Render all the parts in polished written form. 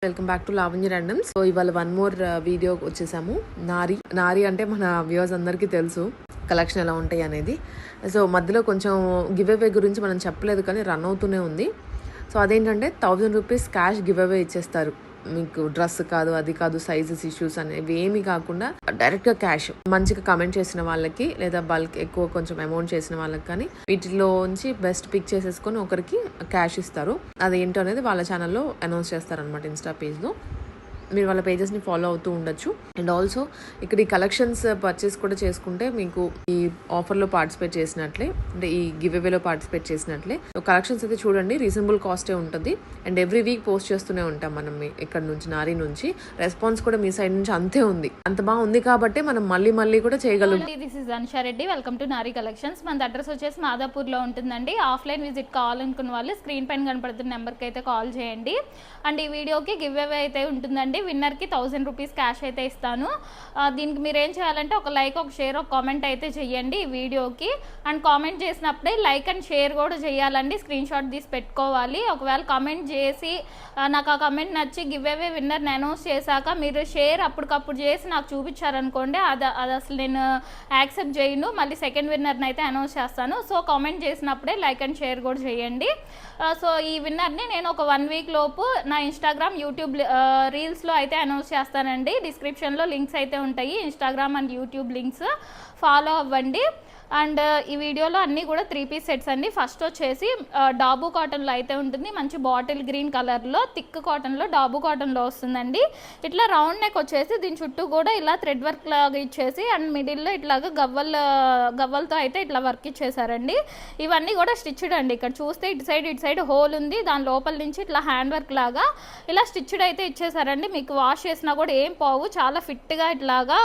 Welcome back to Lavanya randoms. So ఇవాళ one more video వచ్చేసాము. నారి అంటే మన వ్యూవర్స్ అందరికీ తెలుసు కలెక్షన్ ఎలా ఉంటాయి అనేది. సో మధ్యలో కొంచెం గివ్ అవే గురించి మనం చెప్పలేదు కానీ రన్ అవుతూనే ఉంది. సో అదేంటంటే 1000 రూపీస్ క్యాష్ గివ్ అవే ఇచ్చేస్తారు. మీకు డ్రెస్ కాదు, అది కాదు, సైజెస్ ఇష్యూస్ అనేవి ఏమీ కాకుండా డైరెక్ట్గా క్యాష్. మంచిగా కమెంట్ చేసిన వాళ్ళకి లేదా బల్క్ ఎక్కువ కొంచెం అమౌంట్ చేసిన వాళ్ళకి కానీ వీటిలోంచి బెస్ట్ పిక్ చేసేసుకొని ఒకరికి క్యాష్ ఇస్తారు. అదేంటో అనేది వాళ్ళ ఛానల్లో అనౌన్స్ చేస్తారనమాట, ఇన్స్టా పేజ్లో. మీరు వాళ్ళ పేజెస్ని ఫాలో అవుతూ ఉండొచ్చు. అండ్ ఆల్సో ఇక్కడ ఈ కలెక్షన్స్ పర్చేస్ కూడా చేసుకుంటే మీకు ఈ ఆఫర్లో పార్టిసిపేట్ చేసినట్లే, అంటే ఈ గివ్ అవేలో పార్టిసిపేట్ చేసినట్లే. కలెక్షన్స్ అయితే చూడండి, రీజనబుల్ కాస్టే ఉంటుంది. అండ్ ఎవ్రీ వీక్ పోస్ట్ చేస్తూనే ఉంటాం మనం ఇక్కడ నుంచి, నారీ నుంచి. రెస్పాన్స్ కూడా మీ సైడ్ నుంచి అంతే ఉంది, అంత బాగా ఉంది కాబట్టి మనం మళ్ళీ కూడా చేయగలం. This is Ansha Reddy, welcome to Naari collections. మన అడ్రస్ వచ్చేసి మాదాపూర్లో ఉంటుందండి. ఆఫ్లైన్ విజిట్ కావాలనుకున్న వాళ్ళు స్క్రీన్ పైన కనపడుతున్న నెంబర్కి అయితే కాల్ చేయండి. అండ్ ఈ వీడియోకి గివ్ అవే అయితే ఉంటుందండి. విన్నర్కి 1000 రూపీస్ క్యాష్ అయితే ఇస్తాను. దీనికి మీరు ఏం చేయాలంటే ఒక లైక్, ఒక షేర్, ఒక కామెంట్ అయితే చెయ్యండి ఈ వీడియోకి. అండ్ కామెంట్ చేసినప్పుడే లైక్ అండ్ షేర్ కూడా చేయాలండి. స్క్రీన్ షాట్ తీసి పెట్టుకోవాలి. ఒకవేళ కామెంట్ చేసి నాకు ఆ కామెంట్ నచ్చి గివ్ అవే విన్నర్ని అనౌన్స్ చేశాక మీరు షేర్ అప్పటికప్పుడు చేసి నాకు చూపించారనుకోండి, అది అసలు నేను యాక్సెప్ట్ చేయను. మళ్ళీ సెకండ్ విన్నర్ని అయితే అనౌన్స్ చేస్తాను. సో కామెంట్ చేసినప్పుడే లైక్ అండ్ షేర్ కూడా చేయండి. సో ఈ విన్నర్ని నేను ఒక 1 వీక్ లోపు నా ఇన్స్టాగ్రామ్, యూట్యూబ్ రీల్స్లో అయితే అనౌన్స్ చేస్తానండి. డిస్క్రిప్షన్లో లింక్స్ అయితే ఉంటాయి, Instagram and YouTube links. Follow అవ్వండి. అండ్ ఈ వీడియోలో అన్నీ కూడా 3 పీస్ సెట్స్ అండి. ఫస్ట్ వచ్చేసి డాబు కాటన్లో అయితే ఉంటుంది, మంచి బాటిల్ గ్రీన్ కలర్లో, థిక్ కాటన్లో, డాబు కాటన్లో వస్తుందండి. ఇట్లా రౌండ్ నెక్ వచ్చేసి దీని చుట్టూ కూడా ఇలా థ్రెడ్ వర్క్ లాగా ఇచ్చేసి అండ్ మిడిల్లో ఇట్లాగా గవ్వలతో అయితే ఇట్లా వర్క్ ఇచ్చేసారండి. ఇవన్నీ కూడా స్టిచ్డ్ అండి. ఇక్కడ చూస్తే ఇటు సైడ్ హోల్ ఉంది, దాని లోపల నుంచి ఇట్లా హ్యాండ్ వర్క్ లాగా ఇలా స్టిచ్డ్ అయితే ఇచ్చేసారండి. మీకు వాష్ చేసినా కూడా ఏం పోవు, చాలా ఫిట్గా ఇట్లాగా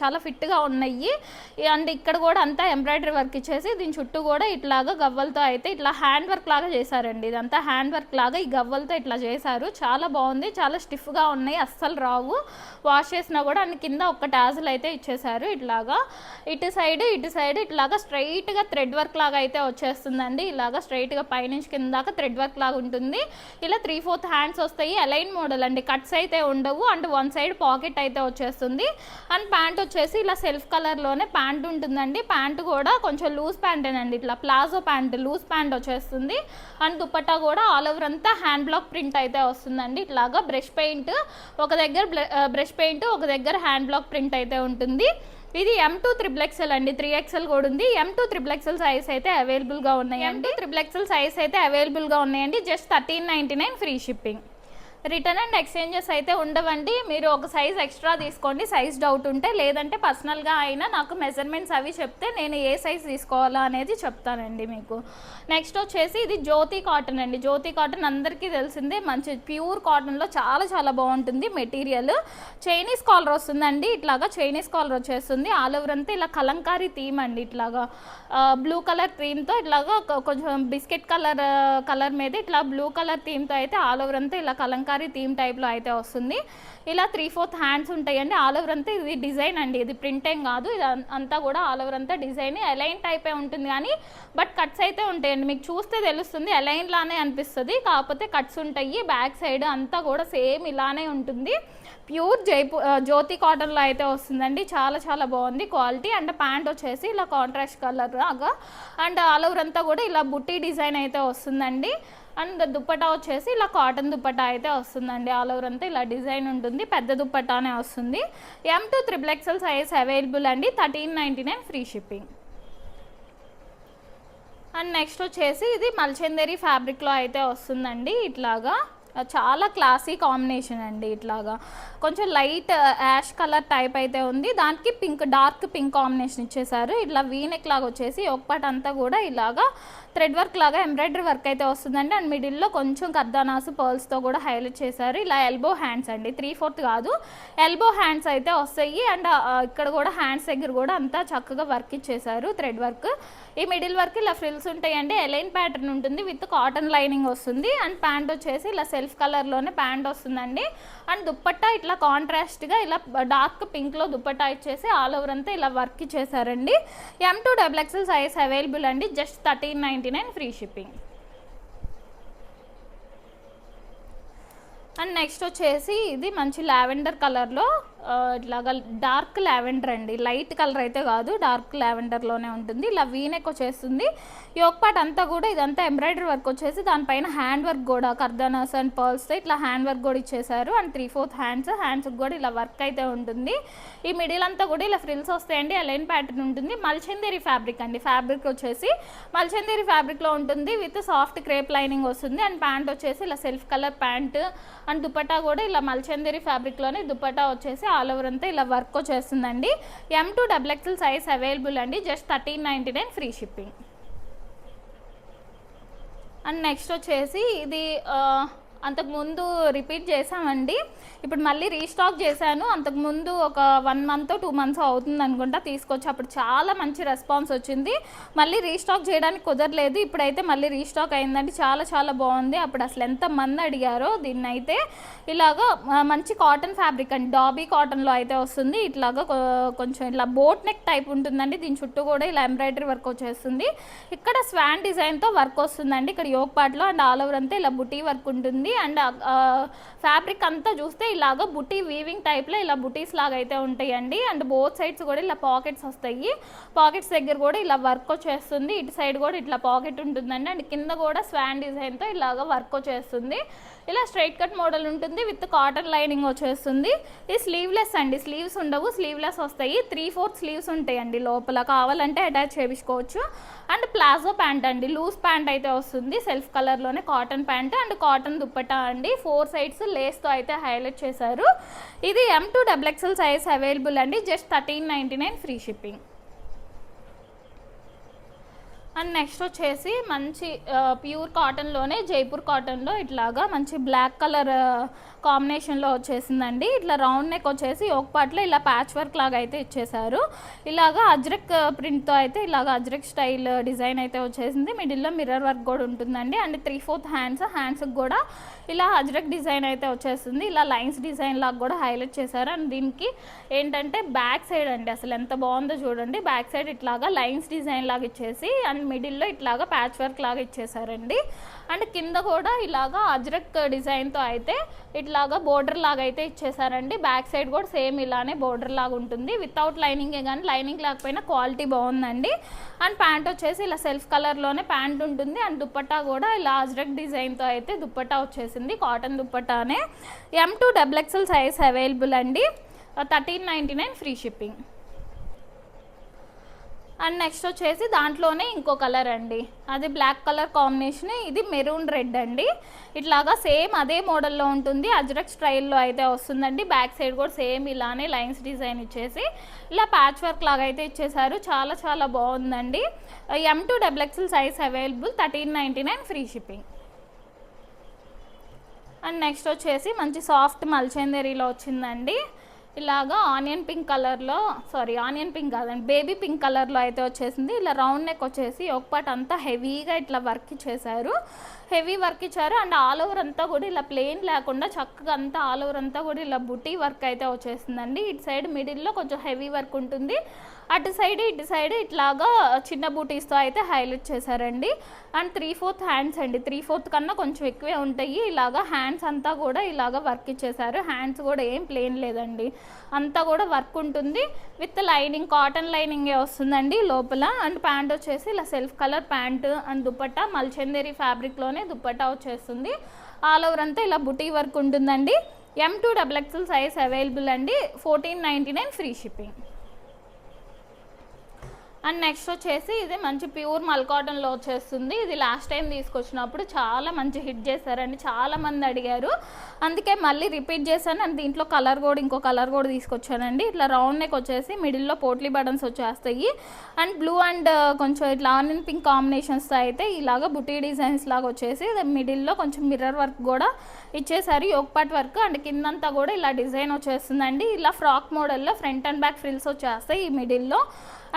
చాలా ఫిట్గా ఉన్నాయి. అండ్ ఇక్కడ కూడా అంతా ఎంబ్రాయిడరీ వర్క్ ఇచ్చేసి దీని చుట్టూ కూడా ఇట్లాగా గవ్వలతో అయితే ఇట్లా హ్యాండ్ వర్క్ లాగా చేశారండి. ఇదంతా హ్యాండ్ వర్క్ లాగా ఈ గవ్వలతో ఇట్లా చేశారు. చాలా బాగుంది, చాలా స్టిఫ్గా ఉన్నాయి, అస్సలు రావు వాష్ చేసినా కూడా. అండ్ కింద ఒక టాజిల్ అయితే ఇచ్చేసారు. ఇట్లాగా ఇటు సైడ్ ఇట్లాగా స్ట్రైట్గా థ్రెడ్ వర్క్ లాగా అయితే వచ్చేస్తుందండి. ఇలాగా స్ట్రైట్గా పైనుంచి కింద దాకా థ్రెడ్ వర్క్ లాగా ఉంటుంది. ఇలా 3/4 హ్యాండ్స్ వస్తాయి. అలైన్ మోడల్ అండి, కట్స్ అయితే ఉండవు. అండ్ 1 సైడ్ పాకెట్ అయితే వచ్చేస్తుంది. అండ్ ప్యాంట్ వచ్చేసి ఇలా సెల్ఫ్ కలర్లోనే ప్యాంట్ ఉంటుందండి. ప్యాంట్ కూడా కొంచెం లూజ్ ప్యాంటేనండి, ఇట్లా ప్లాజో ప్యాంట్, లూజ్ ప్యాంట్ వచ్చేస్తుంది. అండ్ దుపట్టా కూడా ఆల్ ఓవర్ అంతా హ్యాండ్ బ్లాక్ ప్రింట్ అయితే వస్తుందండి. ఇట్లాగా బ్రష్ పెయింట్ ఒక దగ్గర హ్యాండ్ బ్లాక్ ప్రింట్ అయితే ఉంటుంది. ఇది M2 XXL అండి, 3XL కూడా ఉంది. M2 XXL సైజ్ అయితే అవైలబుల్గా ఉన్నాయండి. సైజ్ అయితే అవైలబుల్గా ఉన్నాయండి. Just 1399 free shipping. Return and exchanges అయితే ఉండవండి. మీరు ఒక సైజ్ ఎక్స్ట్రా తీసుకోండి సైజ్ డౌట్ ఉంటే, లేదంటే పర్సనల్గా అయినా నాకు మెజర్మెంట్స్ అవి చెప్తే నేను ఏ సైజ్ తీసుకోవాలా అనేది చెప్తానండి మీకు. నెక్స్ట్ వచ్చేసి ఇది జ్యోతి కాటన్ అండి. జ్యోతి కాటన్ అందరికీ తెలిసిందే, మంచి ప్యూర్ కాటన్లో చాలా బాగుంటుంది మెటీరియల్. చైనీస్ కాలర్ వస్తుందండి. ఇట్లాగా చైనీస్ కాలర్ వచ్చేస్తుంది. ఆల్ ఓవర్ అంతా ఇలా కలంకారీ థీమ్ అండి. ఇట్లాగా బ్లూ కలర్ థీమ్తో ఇట్లాగా కొంచెం బిస్కెట్ కలర్ మీద ఇట్లా బ్లూ కలర్ థీమ్తో అయితే ఆల్ ఓవర్ అంతా ఇలా కలంకారీ థీమ్ టైప్లో అయితే వస్తుంది. ఇలా 3/4 హ్యాండ్స్ ఉంటాయండి. ఆల్ ఓవర్ అంతా ఇది డిజైన్ అండి, ఇది ప్రింట్ ఏం కాదు. ఇది అంతా కూడా ఆల్ ఓవర్ అంతా డిజైన్, అలైన్ టైపే ఉంటుంది కానీ బట్ కట్స్ అయితే ఉంటాయండి. మీకు చూస్తే తెలుస్తుంది అలైన్ లానే అనిపిస్తుంది, కాకపోతే కట్స్ ఉంటాయి. బ్యాక్ సైడ్ అంతా కూడా సేమ్ ఇలానే ఉంటుంది. ప్యూర్ జ్యోతి కాటన్లో అయితే వస్తుందండి. చాలా బాగుంది క్వాలిటీ. అండ్ ప్యాంట్ వచ్చేసి ఇలా కాంట్రాస్ట్ కలర్ లాగా అండ్ ఆల్ ఓవర్ అంతా కూడా ఇలా బుట్టి డిజైన్ అయితే వస్తుందండి. అండ్ దుప్పటా వచ్చేసి ఇలా కాటన్ దుప్పటా అయితే వస్తుందండి. ఆల్ ఓవర్ అంతా ఇలా డిజైన్ ఉంటుంది, పెద్ద దుప్పటానే వస్తుంది. M2 XXL సైజ్ అవైలబుల్ అండి. 1399 ఫ్రీ షిప్పింగ్. అండ్ నెక్స్ట్ వచ్చేసి ఇది మల్చందేరి ఫ్యాబ్రిక్లో అయితే వస్తుందండి. ఇట్లాగా చాలా క్లాసీ కాంబినేషన్ అండి. ఇట్లాగా కొంచెం లైట్ యాష్ కలర్ టైప్ అయితే ఉంది, దానికి డార్క్ పింక్ కాంబినేషన్ ఇచ్చేసారు. ఇట్లా వీనెక్ లాగా వచ్చేసి ఒక పార్ట్ అంతా కూడా ఇలాగా థ్రెడ్ వర్క్ లాగా ఎంబ్రాయిడరీ వర్క్ అయితే వస్తుందండి. అండ్ మిడిల్లో కొంచెం కర్దానాసు పర్ల్స్తో కూడా హైలైట్ చేశారు. ఇలా ఎల్బో హ్యాండ్స్ అండి, 3/4 కాదు, ఎల్బో హ్యాండ్స్ అయితే వస్తాయి. అండ్ ఇక్కడ కూడా హ్యాండ్స్ దగ్గర కూడా అంతా చక్కగా వర్క్ ఇచ్చేసారు, థ్రెడ్ వర్క్. ఈ మిడిల్ వర్క్ ఇలా ఫ్రిల్స్ ఉంటాయండి. ఎలైన్ ప్యాటర్న్ ఉంటుంది విత్ కాటన్ లైనింగ్ వస్తుంది. అండ్ ప్యాంట్ వచ్చేసి ఇలా సెల్ఫ్ కలర్లోనే ప్యాంట్ వస్తుందండి. అండ్ దుప్పట్టా ఇట్లా కాంట్రాస్ట్గా ఇలా డార్క్ పింక్లో దుప్పట్టా ఇచ్చేసి ఆల్ ఓవర్ అంతా ఇలా వర్క్ ఇచ్చేసారండి. M2 XXL సైజ్ అవైలబుల్ అండి. Just 1399 free shipping. And next వచ్చేసి ఇది మంచి లావెండర్ కలర్లో ఇట్లాగా డార్క్ లావెండర్ అండి, లైట్ కలర్ అయితే కాదు, డార్క్ లావెండర్లోనే ఉంటుంది. ఇలా వీనెక్ వచ్చేస్తుంది. యోక్ పార్ట్ అంతా కూడా ఇదంతా ఎంబ్రాయిడరీ వర్క్ వచ్చేసి దానిపైన హ్యాండ్ వర్క్ కూడా కర్దానాస్ అండ్ పర్ల్స్తో ఇట్లా హ్యాండ్ వర్క్ కూడా ఇచ్చేసారు. అండ్ 3/4 హ్యాండ్స్కి కూడా ఇలా వర్క్ అయితే ఉంటుంది. ఈ మిడిల్ అంతా కూడా ఇలా ఫ్రిల్స్ వస్తాయండి. అలైన్ ప్యాటర్న్ ఉంటుంది. మల్చందేరి ఫ్యాబ్రిక్ అండి, ఫ్యాబ్రిక్ వచ్చేసి మల్చందేరి ఫ్యాబ్రిక్లో ఉంటుంది విత్ సాఫ్ట్ క్రేప్ లైనింగ్ వస్తుంది. అండ్ ప్యాంట్ వచ్చేసి ఇలా self colour pant and dupatta కూడా ఇలా మల్చందేరి ఫ్యాబ్రిక్లోనే దుపట్టా వచ్చేసి ఆల్ ఓవర్ అంతా ఇలా వర్క్ వచ్చేస్తుందండి. M2 XXL సైజ్ అవైలబుల్ అండి, just 1399 free shipping. And next వచ్చేసి ఇది అంతకుముందు రిపీట్ చేసామండి, ఇప్పుడు మళ్ళీ రీస్టాక్ చేశాను. అంతకుముందు ఒక 1 month 2 months అవుతుంది అనుకుంటా తీసుకొచ్చి, అప్పుడు చాలా మంచి రెస్పాన్స్ వచ్చింది. మళ్ళీ రీస్టాక్ చేయడానికి కుదరలేదు, ఇప్పుడైతే మళ్ళీ రీస్టాక్ అయిందండి. చాలా చాలా బాగుంది. అప్పుడు అసలు ఎంతమంది అడిగారో దీన్ని. అయితే ఇలాగా మంచి కాటన్ ఫ్యాబ్రిక్ అండి, డాబీ కాటన్లో అయితే వస్తుంది. ఇట్లాగా కొంచెం ఇలా బోట్ నెక్ టైప్ ఉంటుందండి. దీని చుట్టూ కూడా ఇలా ఎంబ్రాయిడరీ వర్క్ వచ్చేస్తుంది. ఇక్కడ స్వాన్ డిజైన్తో వర్క్ వస్తుందండి ఇక్కడ యోక్ పార్ట్లో. అండ్ ఆల్ ఓవర్ అంతా ఇలా బుటీ వర్క్ ఉంటుంది. అండ్ ఫ్యాబ్రిక్ అంతా చూస్తే ఇలాగ బుటీ వీవింగ్ టైప్లో ఇలా బుటీస్ లాగా అయితే ఉంటాయండి. అండ్ బోత్ సైడ్స్ కూడా ఇలా పాకెట్స్ వస్తాయి. పాకెట్స్ దగ్గర కూడా ఇలా వర్క్ వచ్చేస్తుంది. ఇటు సైడ్ కూడా ఇట్లా పాకెట్ ఉంటుందండి. అండ్ కింద కూడా స్వాన్ డిజైన్తో ఇలాగ వర్క్ వచ్చేస్తుంది. ఇలా స్ట్రైట్ కట్ మోడల్ ఉంటుంది విత్ కాటన్ లైనింగ్ వచ్చేస్తుంది. ఇది స్లీవ్లెస్ అండి, స్లీవ్స్ ఉండవు, స్లీవ్లెస్ వస్తాయి. 3/4 స్లీవ్స్ ఉంటాయండి లోపల, కావాలంటే అటాచ్ చేయించుకోవచ్చు. అండ్ ప్లాజో ప్యాంట్ అండి, లూజ్ ప్యాంట్ అయితే వస్తుంది. సెల్ఫ్ కలర్లోనే cotton pant and cotton dupatta అండి. 4 sides లేస్తో అయితే హైలైట్ చేశారు. ఇది M2 XXL సైజ్ అవైలబుల్ అండి, just 1399 free shipping. And next వచ్చేసి మంచి ప్యూర్ కాటన్లోనే జైపూర్ కాటన్లో ఇట్లాగా మంచి బ్లాక్ కలర్ కాంబినేషన్లో వచ్చేసిందండి. ఇట్లా రౌండ్ నెక్ వచ్చేసి ఒక పార్ట్లో ఇలా ప్యాచ్ వర్క్ లాగా అయితే ఇచ్చేసారు. ఇలాగా అజ్రక్ ప్రింట్తో అయితే ఇలాగ అజ్రక్ స్టైల్ డిజైన్ అయితే వచ్చేసింది. మిడిల్లో మిర్రర్ వర్క్ కూడా ఉంటుందండి. అండ్ 3/4 హ్యాండ్స్కి కూడా ఇలా అజ్రక్ డిజైన్ అయితే వచ్చేస్తుంది. ఇలా లైన్స్ డిజైన్ లాగా కూడా హైలైట్ చేశారు. అండ్ దీనికి ఏంటంటే బ్యాక్ సైడ్ అండి, అసలు ఎంత బాగుందో చూడండి. బ్యాక్ సైడ్ ఇట్లాగా లైన్స్ డిజైన్ లాగా ఇచ్చేసి అండ్ మిడిల్లో ఇట్లాగా ప్యాచ్ వర్క్ లాగా ఇచ్చేసారండి. అండ్ కింద కూడా ఇలాగా అజ్రక్ డిజైన్తో అయితే ఇట్లాగా బోర్డర్ లాగా అయితే ఇచ్చేసారండి. బ్యాక్ సైడ్ కూడా సేమ్ ఇలానే బోర్డర్ లాగా ఉంటుంది. వితౌట్ లైనింగే కానీ లైనింగ్ లేకపోయినా క్వాలిటీ బాగుందండి. అండ్ ప్యాంట్ వచ్చేసి ఇలా సెల్ఫ్ కలర్లోనే ప్యాంట్ ఉంటుంది. అండ్ దుప్పట్టా కూడా ఇలా అజ్రక్ డిజైన్తో అయితే దుప్పట్టా వచ్చేసింది, కాటన్ దుప్పట్టానే. M2 XXL సైజ్ అవైలబుల్ అండి, 1399 ఫ్రీ షిప్పింగ్. అండ్ నెక్స్ట్ వచ్చేసి దాంట్లోనే ఇంకో కలర్ అండి, అది బ్లాక్ కలర్ కాంబినేషన్. ఇది మెరూన్ రెడ్ అండి. ఇట్లాగా సేమ్ అదే మోడల్లో ఉంటుంది, అజ్రక్ స్టైల్లో అయితే వస్తుందండి. బ్యాక్ సైడ్ కూడా సేమ్ ఇలానే లైన్స్ డిజైన్ ఇచ్చేసి ఇలా ప్యాచ్ వర్క్ లాగా అయితే ఇచ్చేసారు. చాలా చాలా బాగుందండి. M2 XXL size available, 1399 free shipping. And next వచ్చేసి మంచి సాఫ్ట్ మల్చందేరీలో వచ్చిందండి. ఇలాగా ఆనియన్ పింక్ కలర్లో, ఆనియన్ పింక్ కాదండి, బేబీ పింక్ కలర్లో అయితే వచ్చేసింది. ఇలా రౌండ్ నెక్ వచ్చేసి ఒక పార్ట్ అంతా హెవీగా ఇట్లా వర్క్ ఇచ్చేసారు, హెవీ వర్క్ ఇచ్చారు. అండ్ ఆల్ ఓవర్ అంతా కూడా ఇలా ప్లెయిన్ లేకుండా చక్కగా అంతా ఆల్ ఓవర్ అంతా కూడా ఇలా బుటీ వర్క్ అయితే వచ్చేసిందండి. ఇటు సైడ్ మిడిల్లో కొంచెం హెవీ వర్క్ ఉంటుంది, అటు సైడ్ ఇటు సైడ్ ఇట్లాగా చిన్న బూటీస్తో అయితే హైలైట్ చేశారండి. అండ్ 3/4 హ్యాండ్స్ అండి, 3/4 కన్నా కొంచెం ఎక్కువే ఉంటాయి. ఇలాగా హ్యాండ్స్ అంతా కూడా ఇలాగా వర్క్ ఇచ్చేసారు. హ్యాండ్స్ కూడా ఏం ప్లెయిన్ లేదండి, అంతా కూడా వర్క్ ఉంటుంది విత్ లైనింగ్, కాటన్ లైనింగే వస్తుందండి లోపల. అండ్ ప్యాంట్ వచ్చేసి ఇలా self colour pant and dupatta మల్చందేరి ఫ్యాబ్రిక్లోనే దుపట్టా వచ్చేస్తుంది. ఆల్ ఓవర్ అంతా ఇలా బుటీ వర్క్ ఉంటుందండి. M2 XXL సైజ్ అవైలబుల్ అండి, 1499 ఫ్రీ షిప్పింగ్. అండ్ నెక్స్ట్ వచ్చేసి ఇది మంచి ప్యూర్ మల్ కాటన్లో వచ్చేస్తుంది. ఇది లాస్ట్ టైం తీసుకొచ్చినప్పుడు చాలా మంచి హిట్ చేశారండి, చాలామంది అడిగారు, అందుకే మళ్ళీ రిపీట్ చేశాను. అండ్ దీంట్లో కలర్ కూడా ఇంకో కలర్ కూడా తీసుకొచ్చానండి. ఇట్లా రౌండ్ నెక్ వచ్చేసి మిడిల్లో పోట్లీ బటన్స్ వచ్చేస్తాయి. అండ్ బ్లూ అండ్ కొంచెం ఇట్లా ఆనియన్ పింక్ కాంబినేషన్స్తో అయితే ఇలాగ బుటీ డిజైన్స్ లాగా వచ్చేసి మిడిల్లో కొంచెం మిర్రర్ వర్క్ కూడా ఇచ్చేసారు, యోక్ పార్ట్ వర్క్. అండ్ కిందంతా కూడా ఇలా డిజైన్ వచ్చేస్తుందండి. ఇలా ఫ్రాక్ మోడల్లో ఫ్రంట్ అండ్ బ్యాక్ ఫ్రిల్స్ వచ్చేస్తాయి ఈ మిడిల్లో.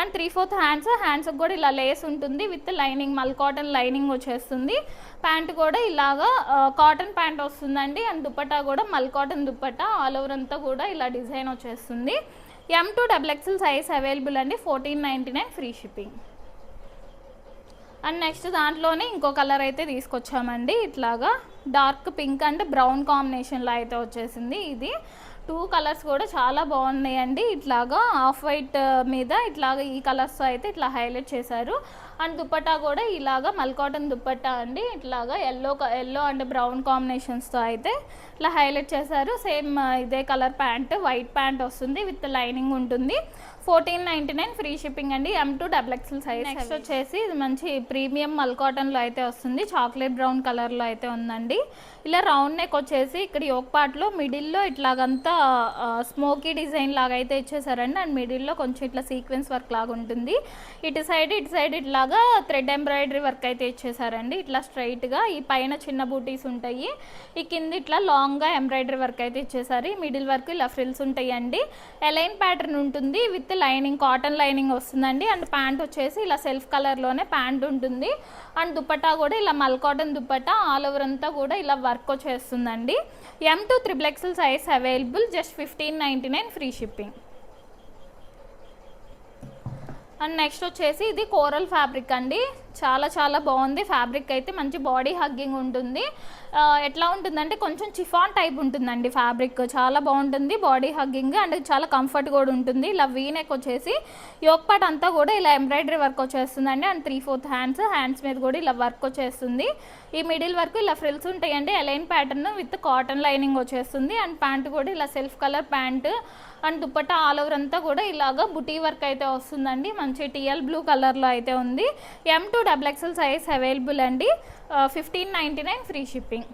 అండ్ 3/4 హ్యాండ్స్కి కూడా ఇలా లేస్ ఉంటుంది విత్ లైనింగ్, మల్ కాటన్ లైనింగ్ వచ్చేస్తుంది. ప్యాంట్ కూడా ఇలాగా కాటన్ ప్యాంట్ వస్తుందండి. అండ్ దుపట్టా కూడా మల్ కాటన్ దుపట్టా, ఆల్ ఓవర్ అంతా కూడా ఇలా డిజైన్ వచ్చేస్తుంది. M2 XXL సైజ్ అవైలబుల్ అండి, 1499 ఫ్రీ షిప్పింగ్. అండ్ నెక్స్ట్ దాంట్లోనే ఇంకో కలర్ అయితే తీసుకొచ్చామండి. ఇట్లాగా డార్క్ పింక్ అండ్ బ్రౌన్ కాంబినేషన్లో అయితే వచ్చేసింది. ఇది 2 కలర్స్ కూడా చాలా బాగున్నాయండి. ఇట్లాగా ఆఫ్ వైట్ మీద ఇట్లాగా ఈ కలర్స్ అయితే ఇట్లా హైలైట్ చేశారు. అండ్ దుపట్టా కూడా ఇలాగా మల్ కాటన్ దుపట్టా అండి. ఇట్లాగా ఎల్లో అండ్ బ్రౌన్ కాంబినేషన్స్తో అయితే ఇట్లా హైలైట్ చేశారు. సేమ్ ఇదే కలర్ ప్యాంట్, వైట్ ప్యాంట్ వస్తుంది విత్ లైనింగ్ ఉంటుంది. 1499 ఫ్రీ షిప్పింగ్ అండి. M2XXL size. నెక్స్ట్ వచ్చేసి ఇది మంచి ప్రీమియం మల్ కాటన్లో అయితే వస్తుంది. చాక్లెట్ బ్రౌన్ కలర్లో అయితే ఉందండి. ఇలా రౌండ్ నెక్ వచ్చేసి ఇక్కడ యోక్ పార్ట్లో మిడిల్లో ఇట్లాగంతా స్మోకీ డిజైన్ లాగా అయితే ఇచ్చేసారండి. అండ్ మిడిల్లో కొంచెం ఇట్లా సీక్వెన్స్ వర్క్ లాగా ఉంటుంది. ఇటు సైడ్ ఇట్లాగా థ్రెడ్ ఎంబ్రాయిడరీ వర్క్ అయితే ఇచ్చేసారండి. ఇట్లా స్ట్రైట్గా ఈ పైన చిన్న బూటీస్ ఉంటాయి, ఈ కింద ఇట్లా లాంగ్గా ఎంబ్రాయిడరీ వర్క్ అయితే ఇచ్చేసారు. ఈ మిడిల్ వర్క్ ఇలా ఫ్రిల్స్ ఉంటాయండి. ఎలైన్ ప్యాటర్న్ ఉంటుంది విత్ లైనింగ్, కాటన్ లైనింగ్ వస్తుందండి. అండ్ ప్యాంట్ వచ్చేసి ఇలా సెల్ఫ్ కలర్లోనే ప్యాంట్ ఉంటుంది. అండ్ దుపట్టా కూడా ఇలా మల్ కాటన్ దుపట్టా ఆల్ ఓవర్ అంతా కూడా ఇలా వర్క్ వచ్చేస్తుందండి. M2XXL size available. Just 1599 free shipping. And next వచ్చేసి ఇది కోరల్ ఫ్యాబ్రిక్ అండి. చాలా బాగుంది ఫ్యాబ్రిక్ అయితే. మంచి బాడీ హగ్గింగ్ ఉంటుంది. ఎట్లా ఉంటుందంటే కొంచెం చిఫాన్ టైప్ ఉంటుందండి ఫ్యాబ్రిక్. చాలా బాగుంటుంది బాడీ హగ్గింగ్ అండ్ చాలా కంఫర్ట్ కూడా ఉంటుంది. ఇలా వీ నెక్ వచ్చేసి యోక్ పార్ట్ అంతా కూడా ఇలా ఎంబ్రాయిడరీ వర్క్ వచ్చేస్తుందండి. అండ్ 3/4 హ్యాండ్స్ మీద కూడా ఇలా వర్క్ వచ్చేస్తుంది. ఈ మిడిల్ వర్క్ ఇలా ఫ్రిల్స్ ఉంటాయండి. A line pattern with cotton lining వచ్చేస్తుంది. అండ్ ప్యాంట్ కూడా ఇలా self colour pant. And dupatta all over అంతా కూడా ఇలాగా బుటీ వర్క్ అయితే వస్తుందండి. మంచి టిఎల్ బ్లూ కలర్లో అయితే ఉంది. M2XXL సైజ్ అవైలబుల్ అండి. 1599 ఫ్రీ షిప్పింగ్.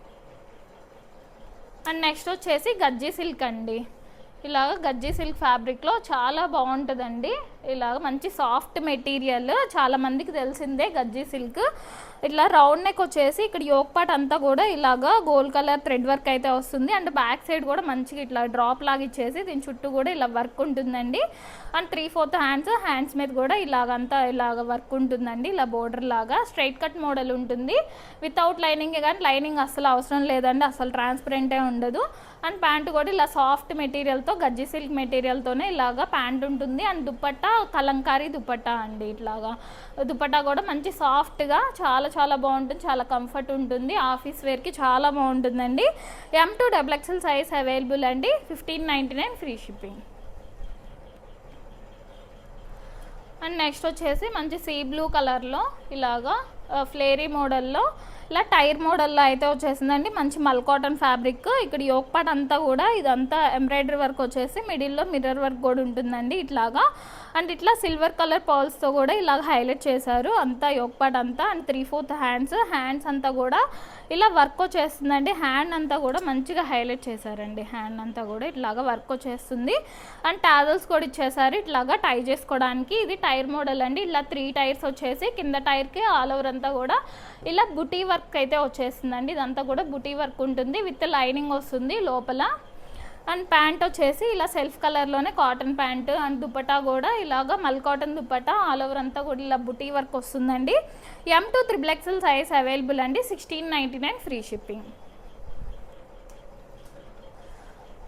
అండ్ నెక్స్ట్ వచ్చేసి గజ్జీ సిల్క్ అండి. ఇలాగ గజ్జీ సిల్క్ ఫ్యాబ్రిక్లో చాలా బాగుంటుందండి. ఇలాగ మంచి సాఫ్ట్ మెటీరియల్, చాలా మందికి తెలిసిందే గజ్జీ సిల్క్. ఇట్లా రౌండ్ నెక్ వచ్చేసి ఇక్కడ యోక్ పార్ట్ అంతా కూడా ఇలాగా గోల్డ్ కలర్ థ్రెడ్ వర్క్ అయితే వస్తుంది. అండ్ బ్యాక్ సైడ్ కూడా మంచిగా ఇట్లా డ్రాప్ లాగా ఇచ్చేసి దీని చుట్టూ కూడా ఇలా వర్క్ ఉంటుందండి. అండ్ 3/4 హ్యాండ్స్ మీద కూడా ఇలాగంతా ఇలాగ వర్క్ ఉంటుందండి. ఇలా బోర్డర్ లాగా స్ట్రైట్ కట్ మోడల్ ఉంటుంది. వితౌట్ లైనింగ్, కానీ లైనింగ్ అస్సలు అవసరం లేదండి, అసలు ట్రాన్స్పరెంటే ఉండదు. అండ్ ప్యాంట్ కూడా ఇలా సాఫ్ట్ మెటీరియల్తో, గజ్జీ సిల్క్ మెటీరియల్తోనే ఇలాగా ప్యాంట్ ఉంటుంది. అండ్ దుపట్టా కలంకారీ దుపట్టా అండి. ఇట్లాగా దుపట్టా కూడా మంచి సాఫ్ట్గా చాలా బాగుంటుంది, చాలా కంఫర్ట్ ఉంటుంది. ఆఫీస్ వేర్కి చాలా బాగుంటుందండి. M2XXL సైజ్ అవైలబుల్ అండి. 1599 ఫ్రీ షిప్పింగ్. అండ్ నెక్స్ట్ వచ్చేసి మంచి సీ బ్లూ కలర్లో ఇలాగా ఫ్లేరీ మోడల్లో ఇలా టైర్ మోడల్లో అయితే వచ్చేసిందండి. మంచి మల్ కాటన్ ఫ్యాబ్రిక్. ఇక్కడ యోక్ పార్ట్ అంతా కూడా ఇదంతా ఎంబ్రాయిడరీ వర్క్ వచ్చేసి మిడిల్లో మిర్రర్ వర్క్ కూడా ఉంటుందండి ఇట్లాగా. అండ్ ఇట్లా సిల్వర్ కలర్ పర్ల్స్తో కూడా ఇలాగ హైలైట్ చేశారు అంతా యోక్ పార్ట్ అంతా. అండ్ 3/4 హ్యాండ్స్ అంతా కూడా ఇలా వర్క్ వచ్చేస్తుందండి. హ్యాండ్ అంతా కూడా మంచిగా హైలైట్ చేశారండి. హ్యాండ్ అంతా కూడా ఇట్లాగా వర్క్ వచ్చేస్తుంది. అండ్ టాజల్స్ కూడా ఇచ్చేసారు ఇట్లాగా టై చేసుకోవడానికి. ఇది టైర్ మోడల్ అండి. ఇలా 3 టైర్స్ వచ్చేసి కింద టైర్కి ఆల్ ఓవర్ అంతా కూడా ఇలా బుటీ వర్క్ అయితే వచ్చేస్తుందండి. ఇదంతా కూడా బుటీ వర్క్ ఉంటుంది విత్ లైనింగ్ వస్తుంది లోపల. అండ్ ప్యాంట్ వచ్చేసి ఇలా సెల్ఫ్ కలర్లోనే కాటన్ ప్యాంట్. అండ్ దుపట్టా కూడా ఇలాగా మల్ కాటన్ దుపట్టా ఆల్ ఓవర్ అంతా కూడా ఇలా బుటీ వర్క్ వస్తుందండి. M2XXL సైజ్ అవైలబుల్ అండి. 1699 ఫ్రీ షిప్పింగ్.